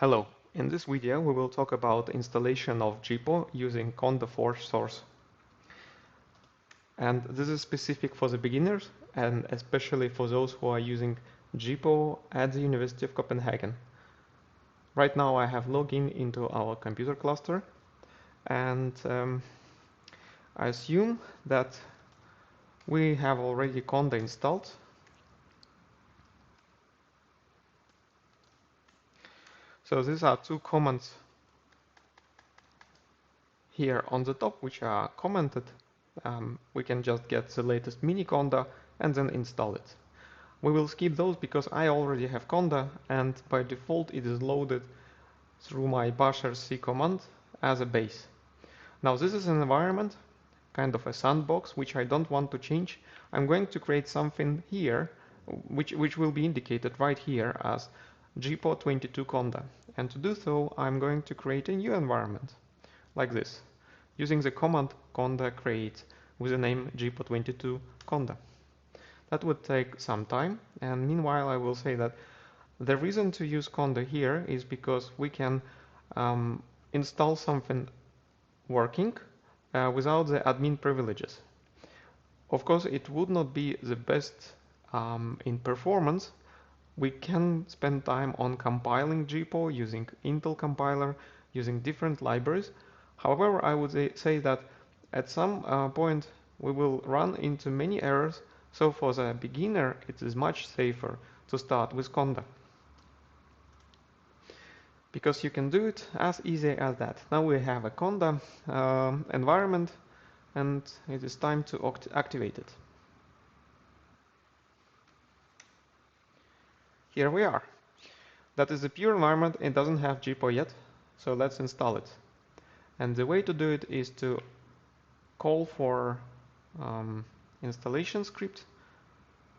Hello, in this video we will talk about installation of GPAW using Conda Forge source. And this is specific for the beginners and especially for those who are using GPAW at the University of Copenhagen. Right now I have logged in into our computer cluster and I assume that we have already Conda installed. So these are two commands here on the top which are commented. We can just get the latest mini Conda and then install it. We will skip those because I already have Conda and by default it is loaded through my bashrc command as a base. Now this is an environment, kind of a sandbox, which I don't want to change. I'm going to create something here which will be indicated right here as GPAW22 Conda. And to do so I'm going to create a new environment like this, using the command conda create with the name GPAW22 Conda. That would take some time, and meanwhile I will say that the reason to use Conda here is because we can install something working without the admin privileges. Of course, it would not be the best in performance. We can spend time on compiling GPAW using Intel compiler, using different libraries. However, I would say that at some point we will run into many errors, so for the beginner it is much safer to start with Conda. Because you can do it as easy as that. Now we have a Conda environment and it is time to activate it. Here we are. That is a pure environment, it doesn't have GPAW yet, so let's install it. And the way to do it is to call for installation script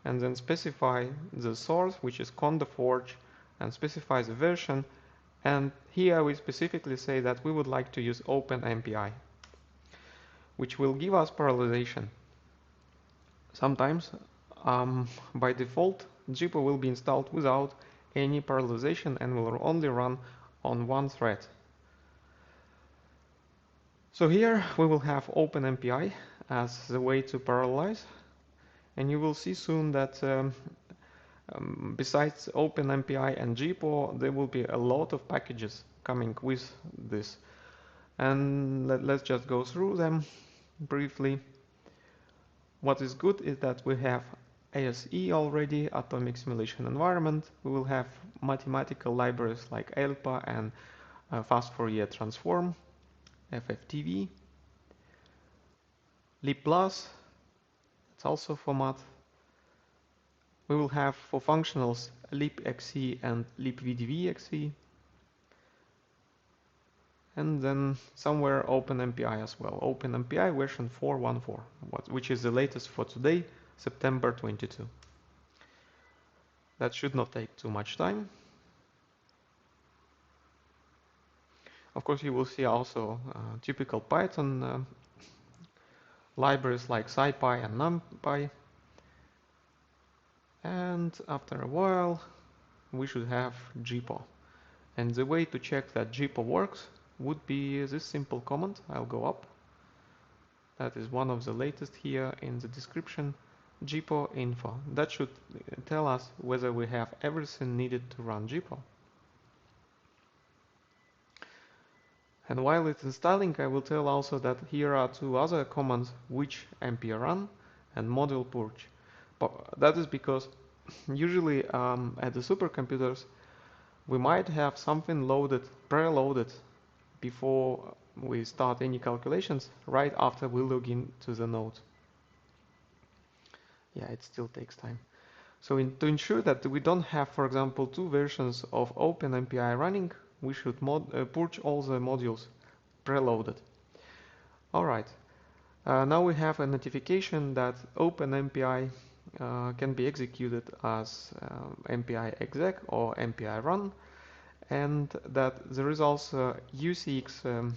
and then specify the source, which is Conda Forge, and specify the version. And here we specifically say that we would like to use OpenMPI, which will give us parallelization. Sometimes by default GPAW will be installed without any parallelization and will only run on one thread. So here we will have OpenMPI as the way to parallelize, and you will see soon that besides OpenMPI and GPAW there will be a lot of packages coming with this, and let's just go through them briefly. What is good is that we have ASE already, Atomic Simulation Environment. We will have mathematical libraries like ELPA and Fast Fourier Transform, FFTV, lib+, it's also for math. We will have for functionals libxc and libvdvxc, and then somewhere OpenMPI as well. OpenMPI version 4.1.4, which is the latest for today, September 22. That should not take too much time. Of course, you will see also typical Python libraries like SciPy and NumPy. And after a while, we should have GPAW. And the way to check that GPAW works would be this simple command. I'll go up. That is one of the latest here in the description, GPAW info. That should tell us whether we have everything needed to run GPAW. And while it's installing, I will tell also that here are two other commands, which MP run and module purge. But that is because usually at the supercomputers we might have something loaded, preloaded before we start any calculations, right after we log into the node. Yeah, it still takes time. So to ensure that we don't have, for example, two versions of OpenMPI running, we should purge all the modules preloaded. Alright, now we have a notification that OpenMPI can be executed as MPI exec or MPI run, and that there is also UCX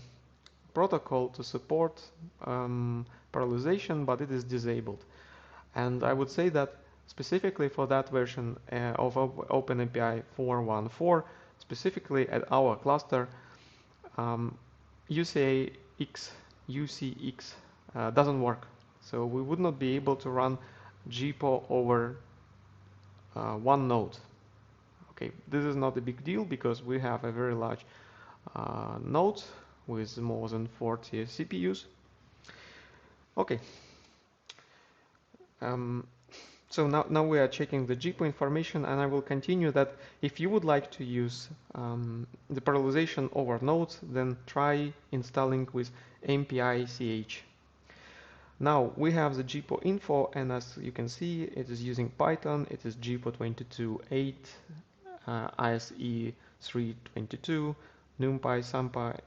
protocol to support parallelization, but it is disabled. And I would say that specifically for that version of OpenMPI 4.1.4, specifically at our cluster, UCX doesn't work. So we would not be able to run GPAW over one node. Okay, this is not a big deal because we have a very large node with more than 40 CPUs. Okay. So now we are checking the GPAW information, and I will continue that if you would like to use the parallelization over nodes, then try installing with MPI-CH. Now we have the GPAW info, and as you can see, it is using Python. It is GPAW 22.8, ISE 3.22, NumPy, SumPy,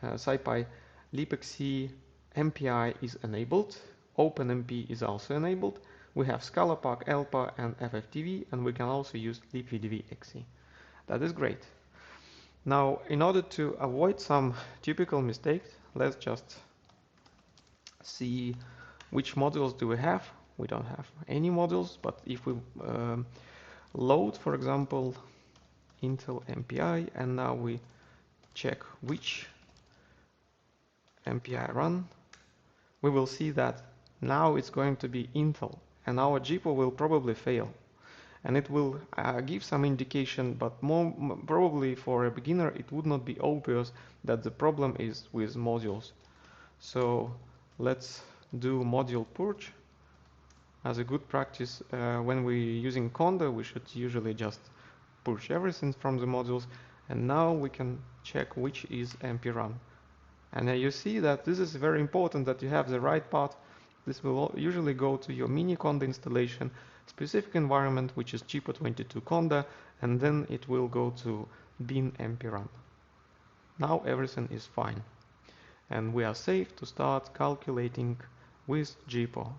SciPy, libxc, MPI is enabled, OpenMP is also enabled. We have ScalaPark, ELPA, and FFTV, and we can also use libvdv.exe. That is great. Now, in order to avoid some typical mistakes, let's just see which modules do we have. We don't have any modules, but if we load, for example, Intel MPI, and now we check which MPI run, we will see that now it's going to be Intel, and our GPAW will probably fail. And it will give some indication, but probably for a beginner it would not be obvious that the problem is with modules. So let's do module purge. As a good practice, when we're using Conda, we should usually just purge everything from the modules, and now we can check which is MP run. And you see that this is very important that you have the right path. This will usually go to your mini Conda installation, specific environment, which is GPAW 22 Conda, and then it will go to bin MP run. Now everything is fine, and we are safe to start calculating with GPAW.